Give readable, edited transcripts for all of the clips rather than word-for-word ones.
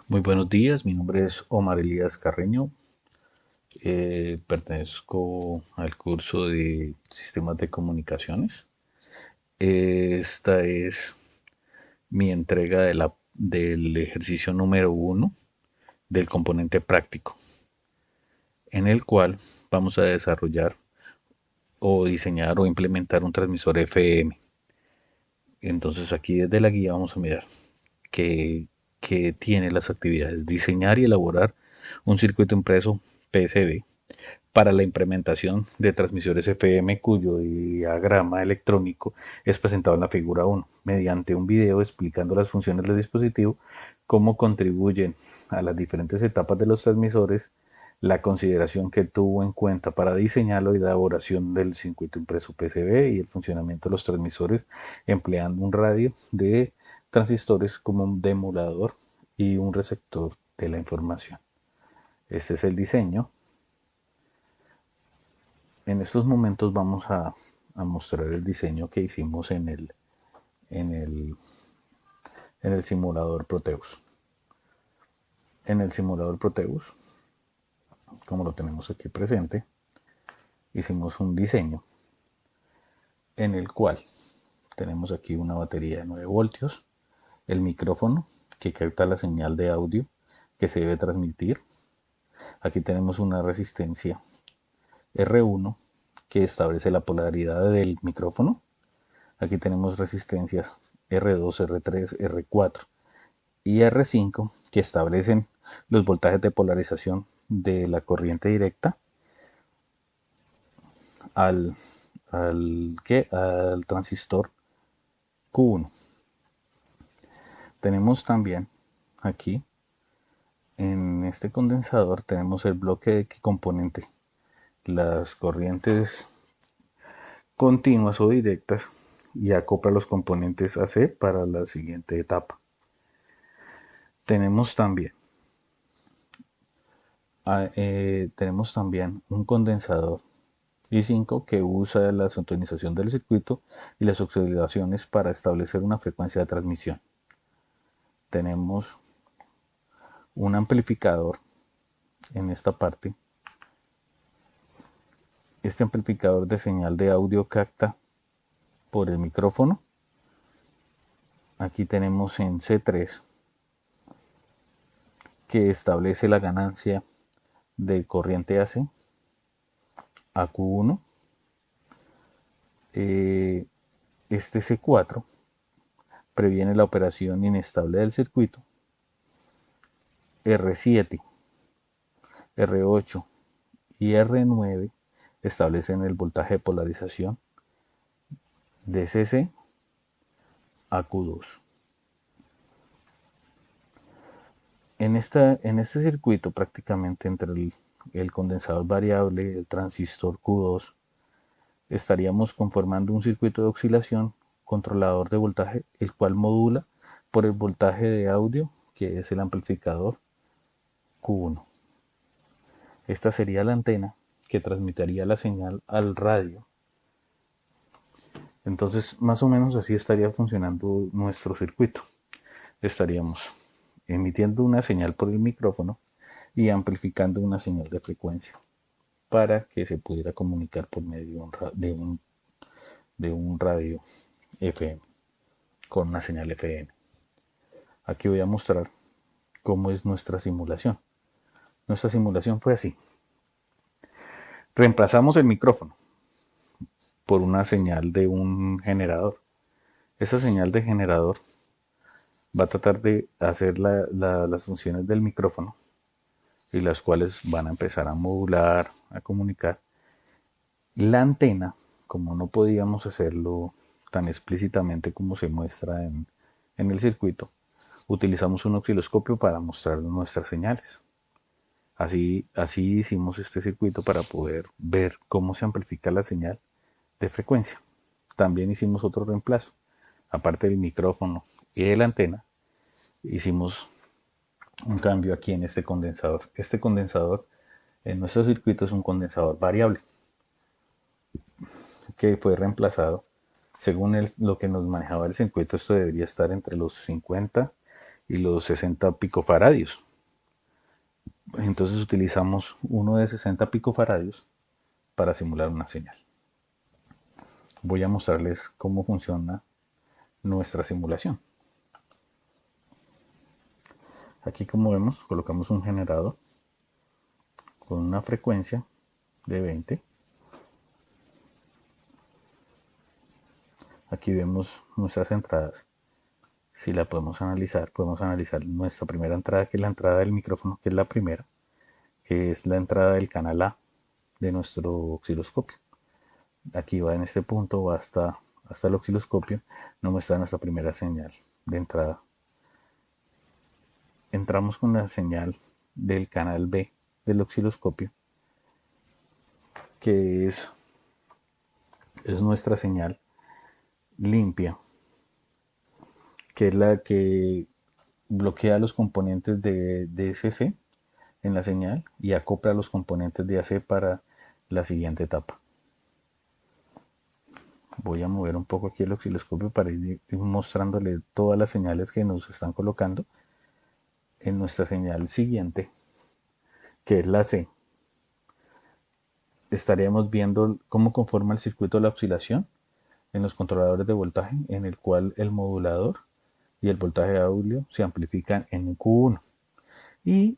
Muy buenos días, mi nombre es Omar Elías Carreño, pertenezco al curso de Sistemas de Comunicaciones. Esta es mi entrega del ejercicio número uno del componente práctico, en el cual vamos a desarrollar o diseñar o implementar un transmisor FM. Entonces aquí desde la guía vamos a mirar que, que tiene las actividades diseñar y elaborar un circuito impreso PCB para la implementación de transmisores FM cuyo diagrama electrónico es presentado en la figura 1, mediante un video explicando las funciones del dispositivo, cómo contribuyen a las diferentes etapas de los transmisores, la consideración que tuvo en cuenta para diseñarlo y la elaboración del circuito impreso PCB y el funcionamiento de los transmisores empleando un radio de transistores como un demolador y un receptor de la información. Este es el diseño. En estos momentos vamos a mostrar el diseño que hicimos en el, en el simulador Proteus. En el simulador Proteus, como lo tenemos aquí presente, hicimos un diseño en el cual tenemos aquí una batería de 9 voltios, el micrófono que capta la señal de audio que se debe transmitir. Aquí tenemos una resistencia R1 que establece la polaridad del micrófono. Aquí tenemos resistencias R2, R3, R4 y R5 que establecen los voltajes de polarización de la corriente directa al, al transistor Q1. Tenemos también aquí en este condensador tenemos el bloque de componente, las corrientes continuas o directas y acopla los componentes AC para la siguiente etapa. Tenemos también tenemos también un condensador I5 que usa la sintonización del circuito y las oscilaciones para establecer una frecuencia de transmisión. Tenemos un amplificador en esta parte. Este amplificador de señal de audio capta por el micrófono. Aquí tenemos en C3 que establece la ganancia de corriente AC a Q1. Este C4 previene la operación inestable del circuito. R7, R8 y R9 establecen el voltaje de polarización de CC a Q2. En este circuito prácticamente entre el condensador variable, el transistor Q2, estaríamos conformando un circuito de oscilación controlador de voltaje, el cual modula por el voltaje de audio, que es el amplificador Q1. Esta sería la antena que transmitiría la señal al radio. Entonces, más o menos así estaría funcionando nuestro circuito. Estaríamos emitiendo una señal por el micrófono y amplificando una señal de frecuencia para que se pudiera comunicar por medio de un radio FM con una señal FM. Aquí voy a mostrar cómo es nuestra simulación. Nuestra simulación fue así. Reemplazamos el micrófono por una señal de un generador. Esa señal de generador va a tratar de hacer las funciones del micrófono y las cuales van a empezar a modular, a comunicar. La antena, como no podíamos hacerlo tan explícitamente como se muestra en el circuito, utilizamos un osciloscopio para mostrar nuestras señales. Así hicimos este circuito para poder ver cómo se amplifica la señal de frecuencia. También hicimos otro reemplazo. Aparte del micrófono y de la antena, hicimos un cambio aquí en este condensador. Este condensador en nuestro circuito es un condensador variable que fue reemplazado. Según lo que nos manejaba el circuito, esto debería estar entre los 50 y los 60 picofaradios. Entonces utilizamos uno de 60 picofaradios para simular una señal. Voy a mostrarles cómo funciona nuestra simulación. Aquí, como vemos, colocamos un generador con una frecuencia de 20. Aquí vemos nuestras entradas. Si la podemos analizar nuestra primera entrada, que es la entrada del micrófono, que es la primera, que es la entrada del canal A de nuestro osciloscopio. Aquí va en este punto, va hasta el osciloscopio, nos muestra nuestra primera señal de entrada. Entramos con la señal del canal B del osciloscopio, que es nuestra señal limpia, que es la que bloquea los componentes de DSC en la señal y acopla los componentes de AC para la siguiente etapa. Voy a mover un poco aquí el osciloscopio para ir mostrándole todas las señales que nos están colocando en nuestra señal siguiente, que es la C. Estaríamos viendo cómo conforma el circuito de la oscilación en los controladores de voltaje, en el cual el modulador y el voltaje de audio se amplifican en Q1. Y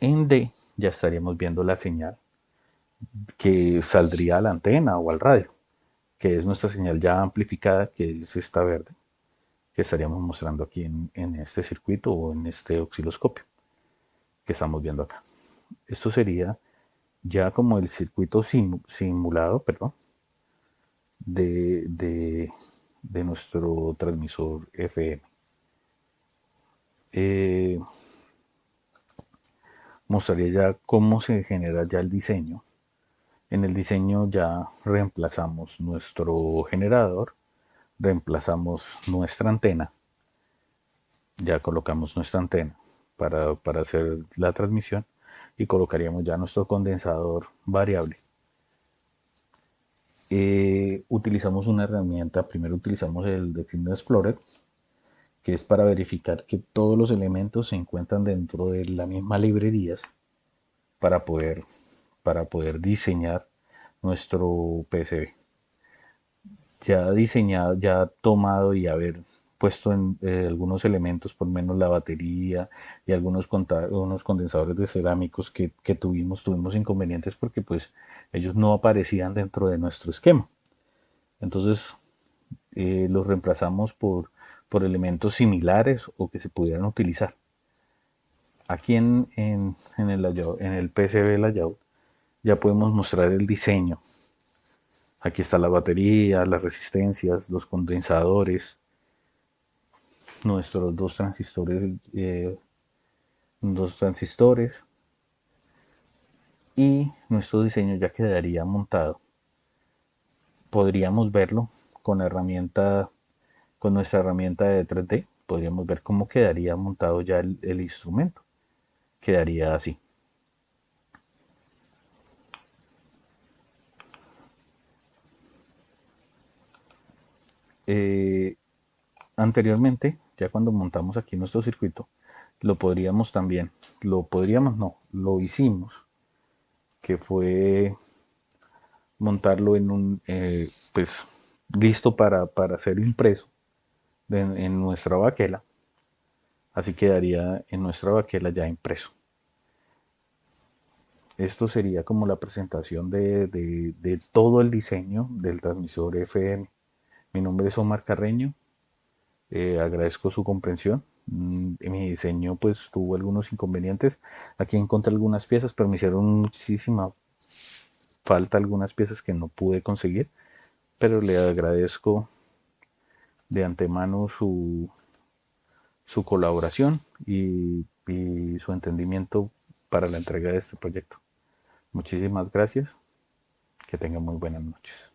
en D ya estaríamos viendo la señal que saldría a la antena o al radio, que es nuestra señal ya amplificada, que es esta verde, que estaríamos mostrando aquí en este circuito o en este osciloscopio que estamos viendo acá. Esto sería ya como el circuito simulado, perdón, de nuestro transmisor FM. Mostraría ya cómo se genera ya el diseño. En el diseño ya reemplazamos nuestro generador, reemplazamos nuestra antena, ya colocamos nuestra antena para hacer la transmisión y colocaríamos ya nuestro condensador variable. Utilizamos una herramienta, primero utilizamos el de Film Explorer, que es para verificar que todos los elementos se encuentran dentro de la misma librerías para poder diseñar nuestro PCB. Ya diseñado, ya tomado y haber puesto en algunos elementos, por lo menos la batería y unos condensadores de cerámicos que tuvimos inconvenientes porque pues ellos no aparecían dentro de nuestro esquema. Entonces los reemplazamos por elementos similares o que se pudieran utilizar. Aquí en el PCB layout ya podemos mostrar el diseño. Aquí está la batería, las resistencias, los condensadores, nuestros dos transistores y nuestro diseño ya quedaría montado. Podríamos verlo con con nuestra herramienta de 3D, podríamos ver cómo quedaría montado ya el instrumento. Quedaría así. Eh, Anteriormente, ya cuando montamos aquí nuestro circuito, lo podríamos también, lo podríamos no, lo hicimos, que fue montarlo pues listo para ser impreso en nuestra baquela. Así quedaría en nuestra baquela ya impreso. Esto sería como la presentación de todo el diseño del transmisor FM. Mi nombre es Omar Carreño. Agradezco su comprensión. Mi diseño pues tuvo algunos inconvenientes. Aquí encontré algunas piezas, pero me hicieron muchísima falta algunas piezas que no pude conseguir. Pero le agradezco de antemano su colaboración y su entendimiento para la entrega de este proyecto. Muchísimas gracias. Que tengan muy buenas noches.